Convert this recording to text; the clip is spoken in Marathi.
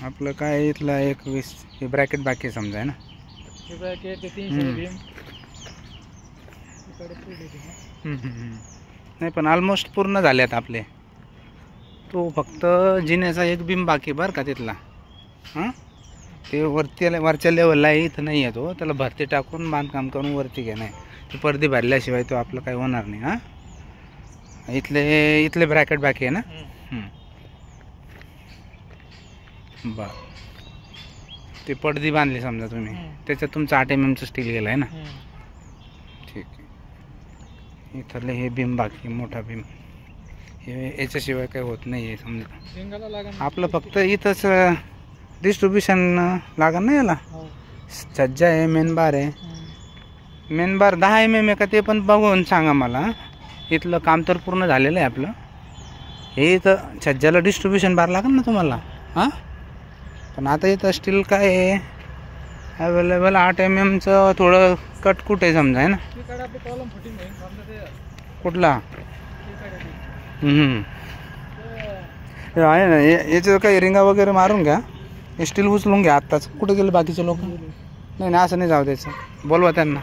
आपलं काय इथला 21 हे ब्रॅकेट बाकी समजा आहे ना. हे ब्रॅकेट 300 बीम. नाही पण ऑलमोस्ट पूर्ण झालेत आपले. तो फक्त जिन्याचा एक बीम बाकी बरं का तिथला. हां ते वरच्या लेवलला इथं नाही आहे. तो त्याला भरती टाकून बांधकाम करून वरती घे नाही. ते पडदे भरल्याशिवाय तो आपलं काही होणार नाही. हां इथले ब्रॅकेट बाकी आहे ना. बरं ते पडदी बांधली समजा तुम्ही त्याच्यात तुमचं 8 mm स्टील गेलं आहे ना. ठीक आहे. इथले हे बीम बाकी मोठा बीम हे याच्याशिवाय काही होत नाही आहे समजा. आपलं फक्त इथंच डिस्ट्रीब्युशन लागण नाही याला. सज्जा आहे मेन बार आहे. मेन बार 10 mm आहे का ते पण बघून सांगा मला. इथलं काम तर पूर्ण झालेलं आहे आपलं. हे इथं सज्जाला डिस्ट्रीब्युशन बार लागेल ना तुम्हाला. हां पण आता इथं स्टील काय आहे अवेलेबल 8 mm थोडं कट कुठे आहे समजा आहे ना. कुठला आहे ना याचं काही रिंगा वगैरे मारून घ्या. हे स्टील उचलून घ्या आत्ताच. कुठे गेले बाकीचे लोक. नाही असं नाही जाऊ द्यायचं. बोलवा त्यांना.